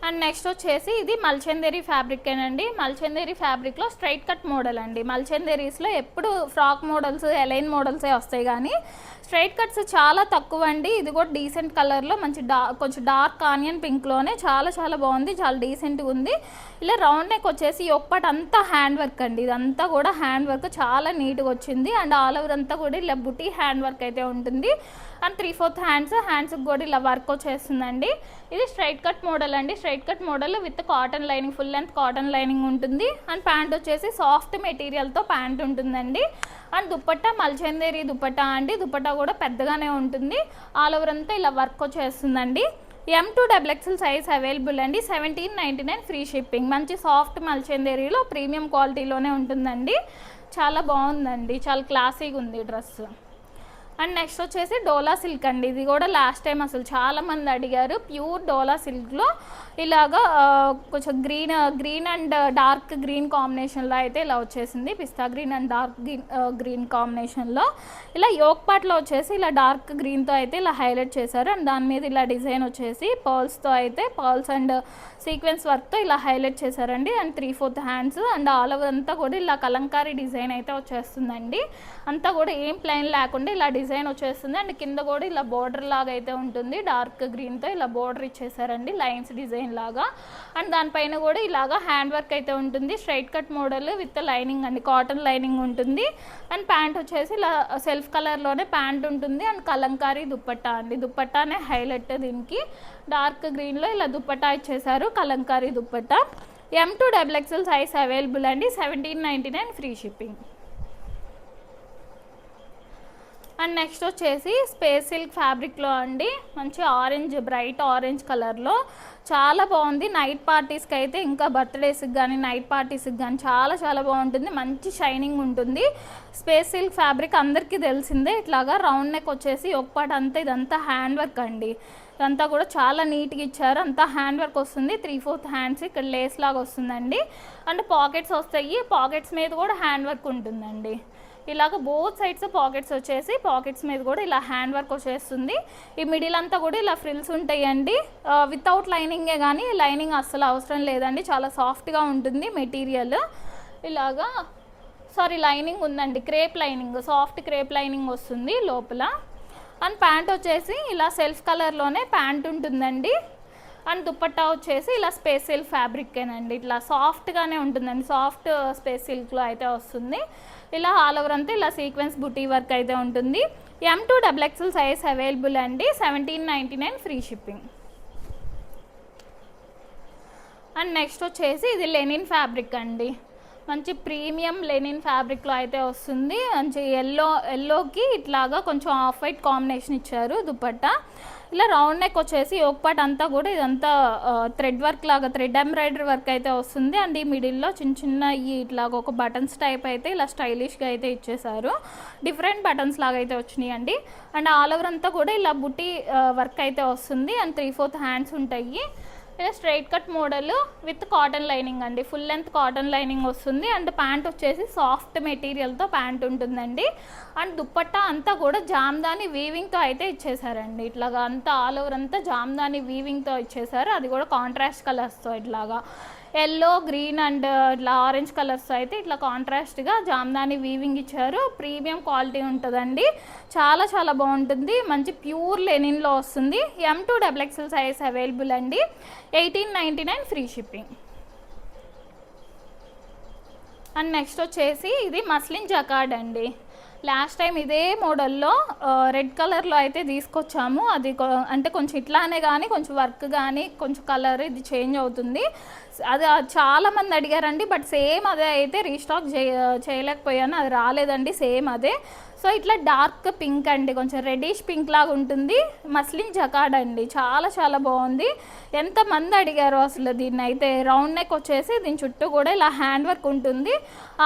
అండ్ నెక్స్ట్ వచ్చేసి ఇది మల్చందేరి ఫ్యాబ్రికేనండి. మల్చందేరి ఫ్యాబ్రిక్లో స్ట్రైట్ కట్ మోడల్ అండి. మల్చందేరీస్లో ఎప్పుడు ఫ్రాక్ మోడల్స్, ఎలైన్ మోడల్సే వస్తాయి, కానీ స్ట్రైట్ కట్స్ చాలా తక్కువ అండి. ఇది కూడా డీసెంట్ కలర్లో మంచి కొంచెం డార్క్ ఆనియన్ పింక్లోనే చాలా బాగుంది, చాలా డీసెంట్గా ఉంది. ఇలా రౌండ్ నెక్ వచ్చేసి ఒక్కటి అంతా హ్యాండ్ వర్క్ అండి. ఇదంతా కూడా హ్యాండ్ వర్క్ చాలా నీట్గా వచ్చింది. అండ్ ఆల్ ఓవర్ అంతా కూడా ఇలా బుటీ హ్యాండ్ వర్క్ అయితే ఉంటుంది. అండ్ 3/4 హ్యాండ్స్కి కూడా ఇలా వర్క్ వచ్చేస్తుందండి. ఇది స్ట్రైట్ కట్ మోడల్ అండి. Straight cut model with cotton lining, full length cotton lining ఉంటుంది. అండ్ ప్యాంట్ వచ్చేసి సాఫ్ట్ మెటీరియల్తో ప్యాంట్ ఉంటుందండి. అండ్ దుపట్టా మల్చందేరి దుపట్టా అండి. దుపట్టా కూడా పెద్దగానే ఉంటుంది. ఆల్ ఓవర్ అంతా ఇలా వర్క్ వచ్చేస్తుందండి. M2XXL సైజ్ అవైలబుల్ అండి. 1799 ఫ్రీ షిప్పింగ్. మంచి సాఫ్ట్ మల్చందేరిలో ప్రీమియం క్వాలిటీలోనే ఉంటుందండి. చాలా బాగుందండి, చాలా క్లాసీగా ఉంది డ్రెస్. అండ్ నెక్స్ట్ వచ్చేసి డోలా సిల్క్ అండి. ఇది కూడా లాస్ట్ టైం అసలు చాలామంది అడిగారు. ప్యూర్ డోలా సిల్క్లో ఇలాగా కొంచెం గ్రీన్ అండ్ డార్క్ గ్రీన్ కాంబినేషన్లో అయితే ఇలా వచ్చేసింది. పిస్తా గ్రీన్ అండ్ డార్క్ గ్రీన్ కాంబినేషన్లో ఇలా యోక్ పార్ట్లో వచ్చేసి ఇలా డార్క్ గ్రీన్తో అయితే ఇలా హైలైట్ చేశారు. అండ్ దాని మీద ఇలా డిజైన్ వచ్చేసి పర్ల్స్తో అయితే పర్ల్స్ అండ్ సీక్వెన్స్ వర్క్తో ఇలా హైలైట్ చేశారండి. And 3/4 hands and all over అంతా కూడా ఇలా కలంకారీ డిజైన్ అయితే వచ్చేస్తుందండి. అంతా కూడా ఏం ప్లెయిన్ లేకుండా ఇలా డిజైన్ వచ్చేస్తుంది. అండ్ కింద కూడా ఇలా బోర్డర్ లాగా అయితే ఉంటుంది. డార్క్ గ్రీన్తో ఇలా బోర్డర్ ఇచ్చేసారండి, లైన్స్ డిజైన్ లాగా. అండ్ దానిపైన కూడా ఇలాగా హ్యాండ్ వర్క్ అయితే ఉంటుంది. Straight cut model with lining అండి, కాటన్ లైనింగ్ ఉంటుంది. అండ్ ప్యాంట్ వచ్చేసి ఇలా సెల్ఫ్ కలర్లోనే ప్యాంట్ ఉంటుంది. అండ్ కలంకారీ దుప్పట్టా అండి, దుప్పట్టానే హైలైట్ దీనికి. డార్క్ గ్రీన్లో ఇలా దుప్పట్టా ఇచ్చేసారు, Kalamkari dupatta. M2 XXL size available అండి. 1799 ఫ్రీ షిప్పింగ్. అండ్ నెక్స్ట్ వచ్చేసి స్పేస్ సిల్క్ ఫ్యాబ్రిక్లో అండి, మంచి ఆరెంజ్, బ్రైట్ ఆరెంజ్ కలర్లో చాలా బాగుంది. నైట్ పార్టీస్కి అయితే ఇంకా బర్త్డేస్కి కానీ నైట్ పార్టీస్కి కానీ చాలా చాలా బాగుంటుంది. మంచి షైనింగ్ ఉంటుంది. స్పేస్ సిల్క్ ఫ్యాబ్రిక్ అందరికీ తెలిసిందే. ఇట్లాగా రౌండ్ నెక్ వచ్చేసి ఒక పార్ట్ అంతా ఇదంతా హ్యాండ్ వర్క్ అండి. ఇదంతా కూడా చాలా నీట్గా ఇచ్చారు. అంతా హ్యాండ్ వర్క్ వస్తుంది. 3/4 హ్యాండ్స్ ఇక్కడ లేస్ లాగా వస్తుందండి. అండ్ పాకెట్స్ వస్తాయి. పాకెట్స్ మీద కూడా హ్యాండ్ వర్క్ ఉంటుందండి. ఇలాగ బోత్ సైడ్స్ పాకెట్స్ వచ్చేసి పాకెట్స్ మీద కూడా ఇలా హ్యాండ్ వర్క్ వచ్చేస్తుంది. ఈ మిడిల్ అంతా కూడా ఇలా ఫ్రిల్స్ ఉంటాయండి. వితౌట్ లైనింగే కానీ లైనింగ్ అస్సలు అవసరం లేదండి. చాలా సాఫ్ట్గా ఉంటుంది మెటీరియల్. ఇలాగా లైనింగ్ ఉందండి, crepe lining, soft crepe lining వస్తుంది లోపల. అండ్ ప్యాంట్ వచ్చేసి ఇలా సెల్ఫ్ కలర్లోనే ప్యాంట్ ఉంటుందండి. అండ్ దుప్పట్టా వచ్చేసి ఇలా స్పేస్ సిల్క్ ఫ్యాబ్రిక్కేనండి, ఇట్లా సాఫ్ట్గానే ఉంటుందండి. సాఫ్ట్ స్పేస్ సిల్క్లో అయితే వస్తుంది. ఇలా ఆల్ ఓవర్ అంతా ఇలా సీక్వెన్స్ బుటీ వర్క్ అయితే ఉంటుంది. M2 XXL సైజ్ అవైలబుల్ అండి. 1799 ఫ్రీ షిప్పింగ్. అండ్ నెక్స్ట్ వచ్చేసి ఇది లెనిన్ ఫ్యాబ్రిక్ అండి. మంచి ప్రీమియం లెనిన్ ఫ్యాబ్రిక్లో అయితే వస్తుంది. మంచి ఎల్లోకి ఇట్లాగా కొంచెం ఆఫ్ వైట్ కాంబినేషన్ ఇచ్చారు దుపట్టా. ఇలా రౌండ్ నెక్ వచ్చేసి ఒక పార్ట్ అంతా కూడా ఇదంతా థ్రెడ్ వర్క్ లాగా, థ్రెడ్ ఎంబ్రాయిడరీ వర్క్ అయితే వస్తుంది. అండ్ ఈ మిడిల్లో చిన్న చిన్న ఇట్లాగా ఒక బటన్స్ టైప్ అయితే ఇలా స్టైలిష్గా అయితే ఇచ్చేసారు. డిఫరెంట్ బటన్స్ లాగా అయితే వచ్చినాయి అండి. అండ్ ఆల్ ఓవర్ అంతా కూడా ఇలా బుటీ వర్క్ అయితే వస్తుంది. అండ్ 3/4 హ్యాండ్స్ ఉంటాయి. ఇలా straight cut model with cotton lining అండి, ఫుల్ లెంత్ కాటన్ లైనింగ్ వస్తుంది. అండ్ ప్యాంట్ వచ్చేసి సాఫ్ట్ మెటీరియల్తో ప్యాంట్ ఉంటుందండి. అండ్ దుప్పట్టా అంతా కూడా జామ్దాని వీవింగ్తో అయితే ఇచ్చేసారండి. ఇట్లాగా అంతా ఆల్ ఓవర్ అంతా జామ్దాని వీవింగ్తో ఇచ్చేసారు. అది కూడా కాంట్రాస్ట్ కలర్స్తో ఇట్లాగా ఎల్లో, గ్రీన్ అండ్ ఇట్లా ఆరెంజ్ కలర్స్ అయితే ఇట్లా కాంట్రాస్ట్గా జామ్దాని వీవింగ్ ఇచ్చారు. ప్రీమియం క్వాలిటీ ఉంటుందండి, చాలా చాలా బాగుంటుంది. మంచి ప్యూర్ లెనిన్లో వస్తుంది. M2 XXL సైజ్ అవైలబుల్ అండి. 1899 ఫ్రీ షిప్పింగ్. అండ్ నెక్స్ట్ వచ్చేసి ఇది మస్లిన్ జకార్డ్ అండి. లాస్ట్ టైం ఇదే మోడల్లో రెడ్ కలర్లో అయితే తీసుకొచ్చాము. అది అంటే కొంచెం ఇట్లానే కానీ కొంచెం వర్క్ కానీ కొంచెం కలర్ ఇది చేంజ్ అవుతుంది. అది చాలామంది అడిగారండి. బట్ సేమ్ అదే అయితే రీస్టాక్ చేయలేకపోయాను, అది రాలేదండి. సేమ్ అదే. సో ఇట్లా డార్క్ పింక్ అండి, కొంచెం రెడ్డిష్ పింక్ లాగా ఉంటుంది. మస్లిన్ జకార్డ్ అండి, చాలా చాలా బాగుంది. ఎంతమంది అడిగారు అసలు దీన్ని అయితే. రౌండ్ నెక్ వచ్చేసి దీని చుట్టూ కూడా ఇలా హ్యాండ్ వర్క్ ఉంటుంది.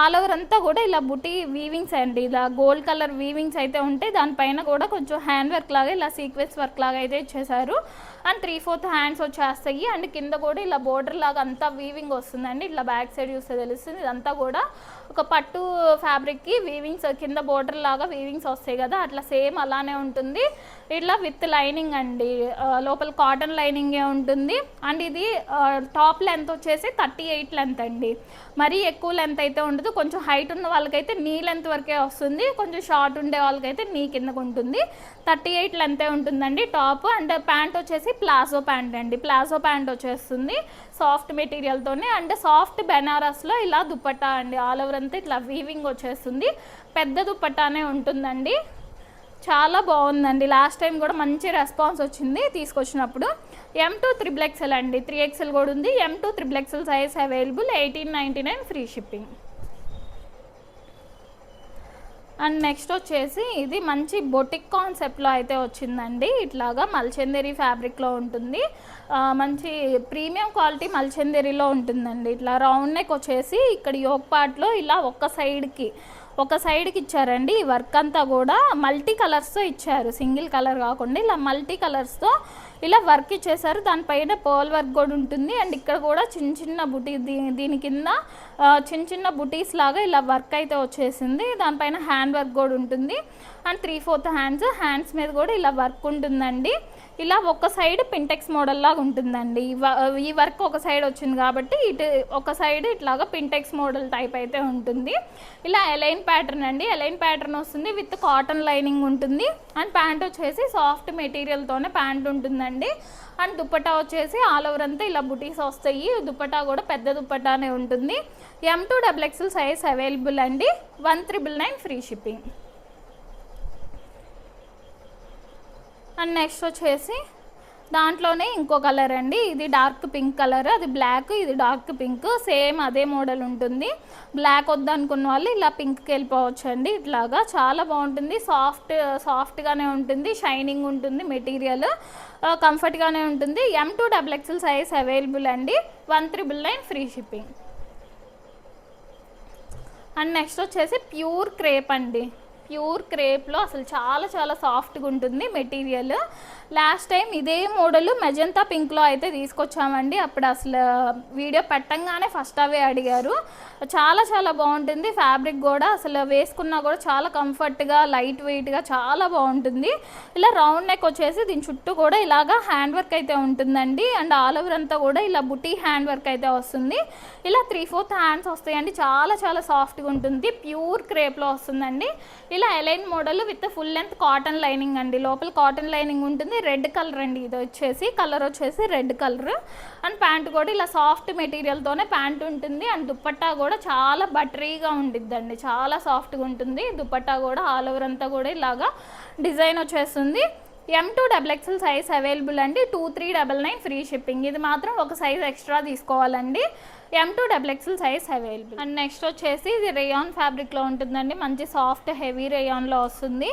ఆల్ ఓవర్ అంతా కూడా ఇలా బుటీ వీవింగ్స్ అండి, ఇలా గోల్డ్ కలర్ వీవింగ్స్ అయితే ఉంటాయి. దానిపైన కూడా కొంచెం హ్యాండ్ వర్క్ లాగా ఇలా సీక్వెన్స్ వర్క్ లాగా అయితే ఇచ్చేసారు. అండ్ 3/4 హ్యాండ్స్ వచ్చేస్తాయి. అండ్ కింద కూడా ఇలా బోర్డర్ లాగా అంతా వీవింగ్ వస్తుందండి. ఇట్లా బ్యాక్ సైడ్ చూస్తే తెలుస్తుంది. ఇదంతా కూడా ఒక పట్టు ఫ్యాబ్రిక్కి వీవింగ్స్ కింద బోర్డర్ లాగా వీవింగ్స్ వస్తాయి కదా, అట్లా సేమ్ అలానే ఉంటుంది. ఇట్లా విత్ లైనింగ్ అండి, లోపల కాటన్ లైనింగే ఉంటుంది. అండ్ ఇది టాప్ లెంత్ వచ్చేసి 38 లెంత్ అండి. మరీ ఎక్కువ లెంత్ అయితే ఉండదు. కొంచెం హైట్ ఉన్న వాళ్ళకైతే నీ లెంత్ వరకే వస్తుంది, కొంచెం షార్ట్ ఉండే వాళ్ళకైతే నీ కిందకు ఉంటుంది. 38 లెంతే ఉంటుందండి టాప్. అండ్ ప్యాంట్ వచ్చేసి ప్లాజో ప్యాంట్ అండి, ప్లాజో ప్యాంట్ వచ్చేస్తుంది సాఫ్ట్ మెటీరియల్తోనే. అండ్ సాఫ్ట్ బెనారస్లో ఇలా దుపట్టా అండి, ఆల్ ఓవర్ అంతా ఇట్లా వీవింగ్ వచ్చేస్తుంది. పెద్ద దుపట్టానే ఉంటుందండి, చాలా బాగుందండి. లాస్ట్ టైం కూడా మంచి రెస్పాన్స్ వచ్చింది తీసుకొచ్చినప్పుడు. M2 XXL అండి, 3XL కూడా ఉంది. M2 XXL size available. 1899 free shipping. And next వచ్చేసి ఇది మంచి బొటిక్ కాన్సెప్ట్లో అయితే వచ్చిందండి. ఇట్లాగా మల్చందేరి ఫ్యాబ్రిక్లో ఉంటుంది. మంచి ప్రీమియం క్వాలిటీ మల్చందేరిలో ఉంటుందండి. ఇట్లా రౌండ్ నెక్ వచ్చేసి ఇక్కడ యోక్ పార్ట్లో ఇలా ఒక సైడ్కి ఇచ్చారండి. ఈ వర్క్ అంతా కూడా మల్టీ కలర్స్తో ఇచ్చారు, సింగిల్ కలర్ కాకుండా ఇలా మల్టీ కలర్స్తో ఇలా వర్క్ ఇచ్చేసారు. దానిపైన పర్ల్ వర్క్ కూడా ఉంటుంది. అండ్ ఇక్కడ కూడా చిన్న చిన్న బుటీ దీని కింద చిన్న బుటీస్ లాగా ఇలా వర్క్ అయితే వచ్చేసింది. దానిపైన హ్యాండ్ వర్క్ కూడా ఉంటుంది. అండ్ 3/4 హ్యాండ్స్ మీద కూడా ఇలా వర్క్ ఉంటుందండి. ఇలా ఒక సైడ్ పింటెక్స్ మోడల్ లాగా ఉంటుందండి. ఈ వర్క్ ఒక సైడ్ వచ్చింది కాబట్టి ఇటు ఒక సైడ్ ఇట్లాగా పింటెక్స్ మోడల్ టైప్ అయితే ఉంటుంది. ఇలా ఎలైన్ ప్యాటర్న్ అండి, ఎలైన్ ప్యాటర్న్ వస్తుంది విత్ కాటన్ లైనింగ్ ఉంటుంది. అండ్ ప్యాంట్ వచ్చేసి సాఫ్ట్ మెటీరియల్తోనే ప్యాంట్ ఉంటుందండి. అండ్ దుప్పటా వచ్చేసి ఆల్ ఓవర్ అంతా ఇలా బుటీస్ వస్తాయి. దుప్పటా కూడా పెద్ద దుప్పటానే ఉంటుంది. M2 XXL సైజ్ అవైలబుల్ అండి. 1999 ఫ్రీ షిప్పింగ్. అండ్ నెక్స్ట్ వచ్చేసి దాంట్లోనే ఇంకో కలర్ అండి. ఇది డార్క్ పింక్ కలర్, అది బ్లాక్, ఇది డార్క్ పింక్, సేమ్ అదే మోడల్ ఉంటుంది. బ్లాక్ వద్దనుకున్న వాళ్ళు ఇలా పింక్కి వెళ్ళిపోవచ్చు అండి. ఇట్లాగా చాలా బాగుంటుంది, సాఫ్ట్గానే ఉంటుంది, షైనింగ్ ఉంటుంది, మెటీరియల్ కంఫర్ట్గానే ఉంటుంది. M2 XXL సైజ్ అవైలబుల్ అండి. 1999 ఫ్రీ షిప్పింగ్. అండ్ నెక్స్ట్ వచ్చేసి ప్యూర్ క్రేప్ అండి. ప్యూర్ క్రేప్లో అసలు చాలా సాఫ్ట్గా ఉంటుంది మెటీరియల్. లాస్ట్ టైం ఇదే మోడల్ మెజంతా పింక్లో అయితే తీసుకొచ్చామండి. అప్పుడు అసలు వీడియో పెట్టంగానే ఫస్ట్ అవే అడిగారు. చాలా బాగుంటుంది. ఫ్యాబ్రిక్ కూడా అసలు వేసుకున్నా కూడా చాలా కంఫర్ట్గా, లైట్ వెయిట్గా చాలా బాగుంటుంది. ఇలా రౌండ్ నెక్ వచ్చేసి దీని చుట్టూ కూడా ఇలాగా హ్యాండ్ వర్క్ అయితే ఉంటుందండి. అండ్ ఆల్ ఓవర్ అంతా కూడా ఇలా బుటీ హ్యాండ్ వర్క్ అయితే వస్తుంది. ఇలా 3/4 హ్యాండ్స్ వస్తాయండి. చాలా సాఫ్ట్గా ఉంటుంది. ప్యూర్ క్రేప్లో వస్తుందండి. ఇలా A line model with full length cotton lining అండి. లోపల కాటన్ లైనింగ్ ఉంటుంది. రెడ్ కలర్ అండి. ఇది వచ్చేసి కలర్ వచ్చేసి రెడ్ కలర్. అండ్ ప్యాంట్ కూడా ఇలా సాఫ్ట్ మెటీరియల్తోనే ప్యాంట్ ఉంటుంది. అండ్ దుప్పట్టా కూడా చాలా బటరీగా ఉండిద్దండి, చాలా సాఫ్ట్గా ఉంటుంది. దుప్పట్టా కూడా ఆల్ ఓవర్ అంతా కూడా ఇలాగా డిజైన్ వచ్చేస్తుంది. M2 XXL సైజ్ అవైలబుల్ అండి. 2399 ఫ్రీ షిప్పింగ్. ఇది మాత్రం ఒక సైజ్ ఎక్స్ట్రా తీసుకోవాలండి. M2 XXL size available. And next వచ్చేసి ఇది రేయాన్ ఫ్యాబ్రిక్లో ఉంటుందండి. మంచి సాఫ్ట్ హెవీ రేయాన్లో వస్తుంది.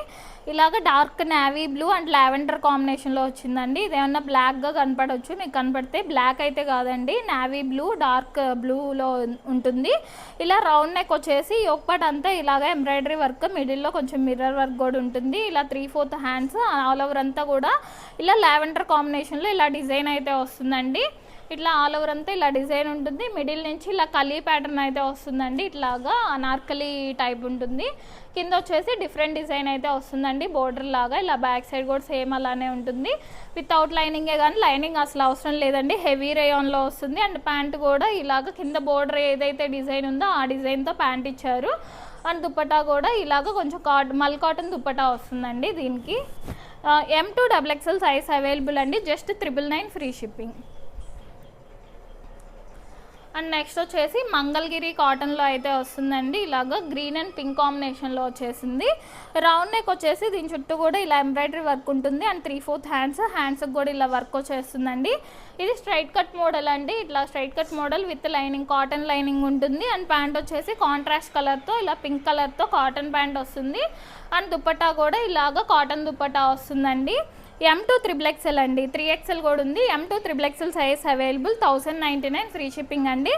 ఇలాగ dark navy blue and lavender కాంబినేషన్లో వచ్చిందండి. ఇదేమన్నా బ్లాక్గా కనపడవచ్చు, మీకు కనపడితే బ్లాక్ అయితే కాదండి, నేవీ బ్లూ డార్క్ బ్లూలో ఉంటుంది. ఇలా రౌండ్ నెక్ వచ్చేసి యోక్ పార్ట్ అంతా ఇలాగ ఎంబ్రాయిడరీ వర్క్, మిడిల్లో కొంచెం మిర్రర్ వర్క్ కూడా ఉంటుంది. ఇలా 3/4 హ్యాండ్స్ ఆల్ ఓవర్ అంతా కూడా ఇలా లావెండర్ కాంబినేషన్లో ఇలా డిజైన్ అయితే వస్తుందండి. ఇట్లా ఆల్ ఓవర్ అంతా ఇలా డిజైన్ ఉంటుంది. మిడిల్ నుంచి ఇలా కలీ ప్యాటర్న్ అయితే వస్తుందండి. ఇట్లాగా అనార్కలి టైప్ ఉంటుంది. కింద వచ్చేసి డిఫరెంట్ డిజైన్ అయితే వస్తుందండి, బోర్డర్ లాగా. ఇలా బ్యాక్ సైడ్ కూడా సేమ్ అలానే ఉంటుంది. వితౌట్ లైనింగే, కానీ లైనింగ్ అసలు అవసరం లేదండి. హెవీ రేయాన్లో వస్తుంది. అండ్ ప్యాంట్ కూడా ఇలాగ కింద బోర్డర్ ఏదైతే డిజైన్ ఉందో ఆ డిజైన్తో ప్యాంట్ ఇచ్చారు. అండ్ దుప్పటా కూడా ఇలాగ కొంచెం మల్ కాటన్ దుప్పటా వస్తుందండి దీనికి. M2 XXL సైజ్ అవైలబుల్ అండి. Just 999 free shipping. And next వచ్చేసి మంగళగిరి కాటన్లో అయితే వస్తుందండి. ఇలాగ గ్రీన్ అండ్ పింక్ కాంబినేషన్లో వచ్చేసింది. రౌండ్ నెక్ వచ్చేసి దీని చుట్టూ కూడా ఇలా ఎంబ్రాయిడరీ వర్క్ ఉంటుంది. అండ్ 3/4 హ్యాండ్స్కి కూడా ఇలా వర్క్ వచ్చేస్తుందండి. ఇది స్ట్రైట్ కట్ మోడల్ అండి. ఇట్లా straight cut model with lining, cotton lining ఉంటుంది. అండ్ ప్యాంట్ వచ్చేసి కాంట్రాస్ట్ కలర్తో ఇలా పింక్ కలర్తో కాటన్ ప్యాంట్ వస్తుంది. అండ్ దుప్పట్టా కూడా ఇలాగ కాటన్ దుప్పట్టా వస్తుందండి. M2 XXL అండి. 3XL కూడా ఉంది. M2 XXL size available. 1099 free shipping అండి.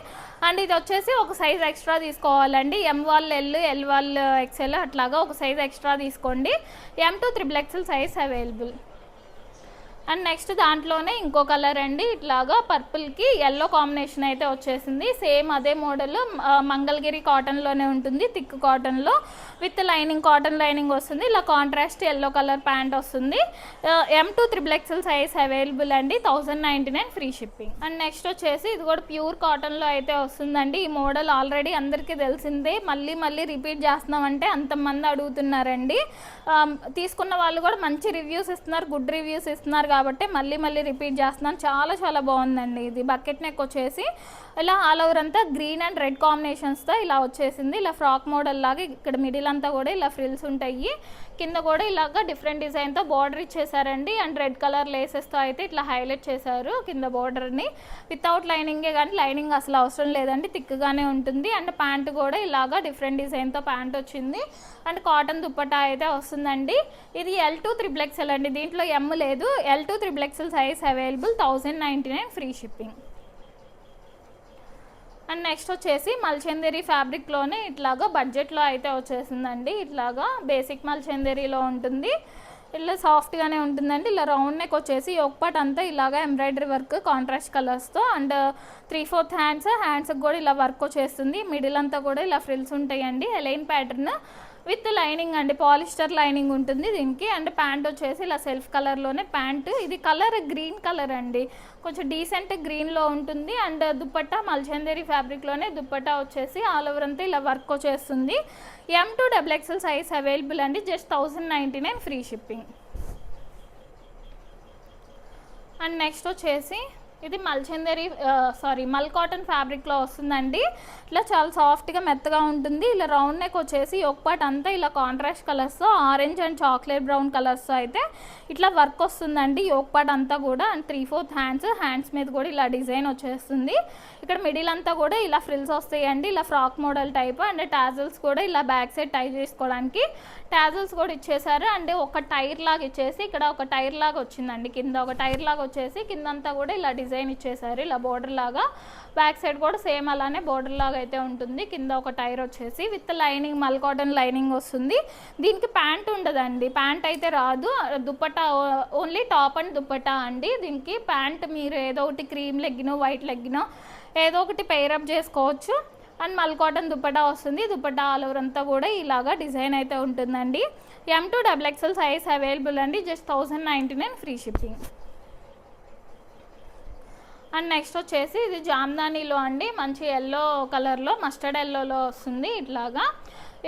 అండ్ ఇది వచ్చేసి ఒక సైజ్ ఎక్స్ట్రా తీసుకోవాలండి. M వాళ్ళు L వాళ్ళు XL అట్లాగా ఒక సైజ్ ఎక్స్ట్రా తీసుకోండి. M2 XXL size available. And next దాంట్లోనే ఇంకో కలర్ అండి. ఇట్లాగా పర్పుల్కి ఎల్లో కాంబినేషన్ అయితే వచ్చేసింది. సేమ్ అదే మోడల్ మంగళగిరి కాటన్లోనే ఉంటుంది, థిక్ కాటన్లో విత్ లైనింగ్, కాటన్ లైనింగ్ వస్తుంది. ఇలా కాంట్రాస్ట్ ఎల్లో కలర్ ప్యాంట్ వస్తుంది. M2 XXL సైజ్ అవైలబుల్ అండి. 1099 ఫ్రీ షిప్పింగ్. అండ్ నెక్స్ట్ వచ్చేసి ఇది కూడా ప్యూర్ కాటన్లో అయితే వస్తుందండి. ఈ మోడల్ ఆల్రెడీ అందరికీ తెలిసిందే, మళ్ళీ రిపీట్ చేస్తున్నామంటే అంతమంది అడుగుతున్నారండి. తీసుకున్న వాళ్ళు కూడా మంచి రివ్యూస్ ఇస్తున్నారు, గుడ్ రివ్యూస్ ఇస్తున్నారు కాబట్టి మళ్ళీ రిపీట్ చేస్తున్నాను. చాలా బాగుందండి. ఇది బకెట్ నెక్ వచ్చేసి ఇలా ఆల్ ఓవర్ అంతా గ్రీన్ అండ్ రెడ్ కాంబినేషన్స్తో ఇలా వచ్చేసింది. ఇలా ఫ్రాక్ మోడల్ లాగా ఇక్కడ మిడిల్ అంతా కూడా ఇలా ఫ్రిల్స్ ఉంటాయి. కింద కూడా ఇలాగా డిఫరెంట్ డిజైన్తో బార్డర్ ఇచ్చేసారండి. అండ్ రెడ్ కలర్ లేసెస్తో అయితే ఇట్లా హైలైట్ చేశారు కింద బార్డర్ని. వితౌట్ లైనింగే కానీ లైనింగ్ అసలు అవసరం లేదండి, థిక్గానే ఉంటుంది. అండ్ ప్యాంట్ కూడా ఇలాగా డిఫరెంట్ డిజైన్తో ప్యాంట్ వచ్చింది. అండ్ కాటన్ దుప్పట్టా అయితే వస్తుందండి. ఇది L2 XXL అండి, దీంట్లో M లేదు. L2 XXL size available, 1099 free shipping. And next వచ్చేసి మల్చందేరి ఫ్యాబ్రిక్లోనే ఇట్లాగా బడ్జెట్లో అయితే వచ్చేసిందండి. ఇట్లాగా బేసిక్ మల్చందేరిలో ఉంటుంది, ఇలా సాఫ్ట్గానే ఉంటుందండి. ఇలా రౌండ్ నెక్ వచ్చేసి యోక్ పార్ట్ అంతా ఇలాగా ఎంబ్రాయిడరీ వర్క్ కాంట్రాస్ట్ కలర్స్తో. అండ్ 3/4 హ్యాండ్స్కి కూడా ఇలా వర్క్ వచ్చేస్తుంది. మిడిల్ అంతా కూడా ఇలా ఫ్రిల్స్ ఉంటాయండి. ఎలైన్ ప్యాటర్న్ విత్ లైనింగ్ అండి, పాలిస్టర్ లైనింగ్ ఉంటుంది దీనికి. అండ్ ప్యాంట్ వచ్చేసి ఇలా సెల్ఫ్ కలర్లోనే ప్యాంట్. ఇది కలర్ గ్రీన్ కలర్ అండి, కొంచెం డీసెంట్ గ్రీన్లో ఉంటుంది. అండ్ దుప్పట్టా మల్చందేరి ఫ్యాబ్రిక్లోనే దుప్పట్టా వచ్చేసి ఆల్ ఓవర్ అంతా ఇలా వర్క్ వచ్చేస్తుంది. M2 XXL సైజ్ అవైలబుల్ అండి, just 1099 free shipping. And next వచ్చేసి ఇది మల్ కాటన్ ఫ్యాబ్రిక్లో వస్తుందండి. ఇట్లా చాలా సాఫ్ట్గా మెత్తగా ఉంటుంది. ఇలా రౌండ్ నెక్ వచ్చేసి ఒక పార్ట్ అంతా ఇలా కాంట్రాస్ట్ కలర్స్తో, ఆరెంజ్ అండ్ చాక్లెట్ బ్రౌన్ కలర్స్తో అయితే ఇట్లా వర్క్ వస్తుందండి యోక్ పార్ట్ అంతా కూడా. అండ్ 3/4 హ్యాండ్స్ మీద కూడా ఇలా డిజైన్ వచ్చేస్తుంది. ఇక్కడ మిడిల్ అంతా కూడా ఇలా ఫ్రిల్స్ వస్తాయండి, ఇలా frock model type. And tassels కూడా ఇలా బ్యాక్ సైడ్ టై చేసుకోవడానికి టాజల్స్ కూడా ఇచ్చేసారు. అండ్ ఒక టైర్ లాగా ఇచ్చేసి ఇక్కడ ఒక టైర్ లాగా వచ్చిందండి, కింద ఒక టైర్ లాగా వచ్చేసి కిందంతా కూడా ఇలా డిజైన్ ఇచ్చేసారు, ఇలా బోర్డర్ లాగా. బ్యాక్ సైడ్ కూడా సేమ్ అలానే బోర్డర్ లాగా అయితే ఉంటుంది. కింద ఒక టైర్ వచ్చేసి విత్ లైనింగ్, మల్ కాటన్ లైనింగ్ వస్తుంది. దీనికి ప్యాంట్ ఉండదండి, ప్యాంట్ అయితే రాదు. Dupatta only top and dupatta అండి. దీనికి ప్యాంట్ మీరు ఏదో ఒకటి క్రీమ్ లెగ్గినో వైట్ లెగ్గినో ఏదో ఒకటి పెయిరప్ చేసుకోవచ్చు. అండ్ మల్ కాటన్ దుప్పట్టా వస్తుంది. దుప్పట్టా ఆల్ ఓవర్ అంతా కూడా ఇలాగా డిజైన్ అయితే ఉంటుందండి. M2 XXL సైజ్ అవైలబుల్ అండి, just 1099 free shipping. And next వచ్చేసి ఇది జామ్దానీలో అండి, మంచి ఎల్లో కలర్లో, మస్టర్డ్ ఎల్లోలో వస్తుంది. ఇట్లాగా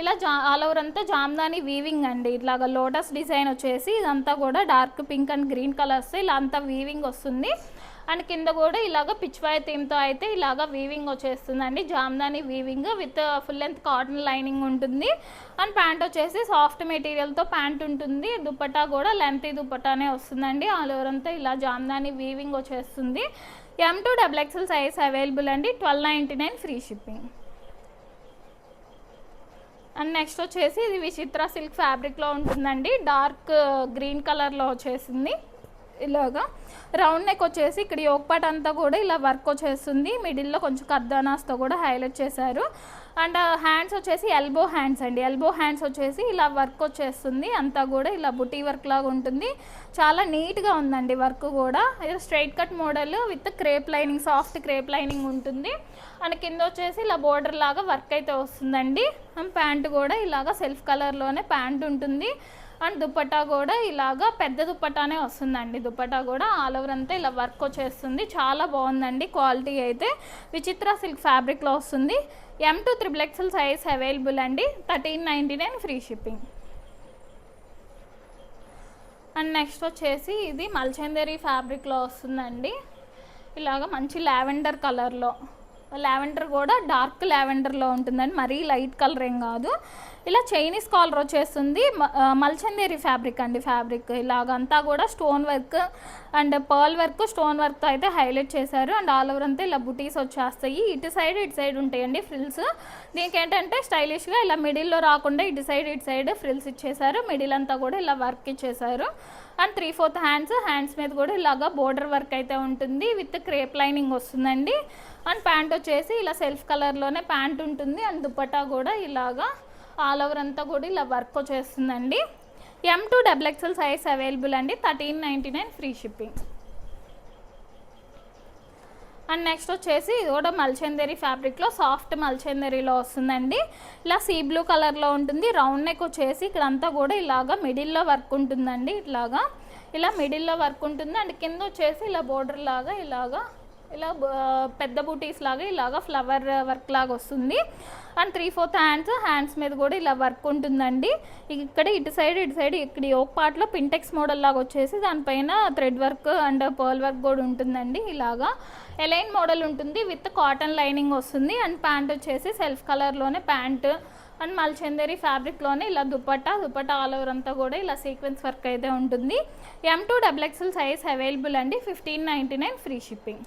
ఇలా ఆల్ ఓవర్ అంతా జామ్దానీ వీవింగ్ అండి. ఇట్లాగా లోటస్ డిజైన్ వచ్చేసి ఇదంతా కూడా dark pink and green colours ఇలా అంతా వీవింగ్ వస్తుంది. అండ్ కింద కూడా ఇలాగ పిచ్వాయ్ థీమ్తో అయితే ఇలాగ వీవింగ్ వచ్చేస్తుందండి, Jamdani weaving with full length cotton lining ఉంటుంది. అండ్ ప్యాంట్ వచ్చేసి సాఫ్ట్ మెటీరియల్తో ప్యాంట్ ఉంటుంది. దుప్పట్టా కూడా లెంతీ దుప్పట్టానే వస్తుందండి. ఆల్ ఓవర్ అంతా ఇలా జామ్దానీ వీవింగ్ వచ్చేస్తుంది. M2 XXL సైజ్ అవైలబుల్ అండి, 1299 ఫ్రీ షిప్పింగ్. అండ్ నెక్స్ట్ వచ్చేసి ఇది విచిత్ర సిల్క్ ఫ్యాబ్రిక్లో ఉంటుందండి, డార్క్ గ్రీన్ కలర్లో వచ్చేసింది. ఇలాగా రౌండ్ నెక్ వచ్చేసి ఇక్కడ యోక్ పార్ట్ అంతా కూడా ఇలా వర్క్ వచ్చేస్తుంది. మిడిల్లో కొంచెం కర్దానాస్తో కూడా హైలైట్ చేశారు. అండ్ హ్యాండ్స్ వచ్చేసి ఎల్బో హ్యాండ్స్ అండి, ఎల్బో హ్యాండ్స్ వచ్చేసి ఇలా వర్క్ వచ్చేస్తుంది. అంతా కూడా ఇలా బుటీ వర్క్ లాగా ఉంటుంది. చాలా నీట్గా ఉందండి వర్క్ కూడా. ఇది straight cut model with crepe lining, soft crepe lining ఉంటుంది. అండ్ కింద వచ్చేసి ఇలా బోర్డర్ లాగా వర్క్ అయితే వస్తుందండి. అండ్ ప్యాంట్ కూడా ఇలాగా సెల్ఫ్ కలర్లోనే ప్యాంట్ ఉంటుంది. అండ్ దుప్పట్టా కూడా ఇలాగా పెద్ద దుప్పట్టానే వస్తుందండి. దుప్పట్టా కూడా ఆల్ ఓవర్ అంతా ఇలా వర్క్ వచ్చేస్తుంది. చాలా బాగుందండి క్వాలిటీ అయితే. విచిత్ర సిల్క్ ఫ్యాబ్రిక్లో వస్తుంది. M2 XXL సైజ్ అవైలబుల్ అండి, 1399 ఫ్రీ షిప్పింగ్. అండ్ నెక్స్ట్ వచ్చేసి ఇది మల్చందేరి ఫ్యాబ్రిక్లో వస్తుందండి. ఇలాగ మంచి లావెండర్ కలర్లో, లావెండర్ కూడా డార్క్ లావెండర్లో ఉంటుందండి, మరీ లైట్ కలర్ ఏం కాదు. ఇలా చైనీస్ కాలర్ వచ్చేస్తుంది. మల్చందేరి ఫ్యాబ్రిక్ అండి, ఫ్యాబ్రిక్ ఇలాగంతా కూడా stone work and pearl work, stone వర్క్తో అయితే హైలైట్ చేశారు. అండ్ ఆల్ ఓవర్ అంతా ఇలా బుటీస్ వచ్చేస్తాయి. ఇటు సైడ్ ఉంటాయండి ఫ్రిల్స్. దీనికి ఏంటంటే స్టైలిష్గా ఇలా మిడిల్లో రాకుండా ఇటు సైడ్ ఫ్రిల్స్ ఇచ్చేసారు. మిడిల్ అంతా కూడా ఇలా వర్క్ ఇచ్చేసారు. అండ్ 3/4 హ్యాండ్స్ మీద కూడా ఇలాగా బోర్డర్ వర్క్ అయితే ఉంటుంది విత్ క్రేప్ లైనింగ్ వస్తుందండి. అండ్ ప్యాంట్ వచ్చేసి ఇలా సెల్ఫ్ కలర్లోనే ప్యాంట్ ఉంటుంది. అండ్ దుప్పట్టా కూడా ఇలాగా ఆల్ ఓవర్ అంతా కూడా ఇలా వర్క్ వచ్చేస్తుందండి. M2 XXL సైజ్ అవైలబుల్ అండి, 1399 ఫ్రీ షిప్పింగ్. అండ్ నెక్స్ట్ వచ్చేసి ఇది కూడా మల్చందేరి ఫ్యాబ్రిక్లో, సాఫ్ట్ మల్చందేరిలో వస్తుందండి. ఇలా సీ బ్లూ కలర్లో ఉంటుంది. రౌండ్ నెక్ వచ్చేసి ఇక్కడంతా కూడా ఇలాగా మిడిల్లో వర్క్ ఉంటుందండి. ఇట్లాగా ఇలా మిడిల్లో వర్క్ ఉంటుంది. అండ్ కింద వచ్చేసి ఇలా బోర్డర్ లాగా ఇలాగా ఇలా పెద్ద బూటీస్ లాగా ఇలాగా ఫ్లవర్ వర్క్ లాగా వస్తుంది. అండ్ 3/4 హ్యాండ్స్ మీద కూడా ఇలా వర్క్ ఉంటుందండి. ఇక్కడ ఇటు సైడ్ ఇక్కడ ఒక పార్ట్లో పింటెక్స్ మోడల్ లాగా వచ్చేసి దానిపైన thread work and pearl work కూడా ఉంటుందండి. ఇలాగా ఎలైన్ మోడల్ ఉంటుంది విత్ కాటన్ లైనింగ్ వస్తుంది. అండ్ ప్యాంట్ వచ్చేసి సెల్ఫ్ కలర్లోనే ప్యాంట్. అండ్ మల్చందేరి ఫ్యాబ్రిక్లోనే ఇలా దుపట్టా ఆల్ ఓవర్ అంతా కూడా ఇలా సీక్వెన్స్ వర్క్ అయితే ఉంటుంది. M2 XXL సైజ్ అవైలబుల్ అండి. 1599 ఫ్రీ షిప్పింగ్.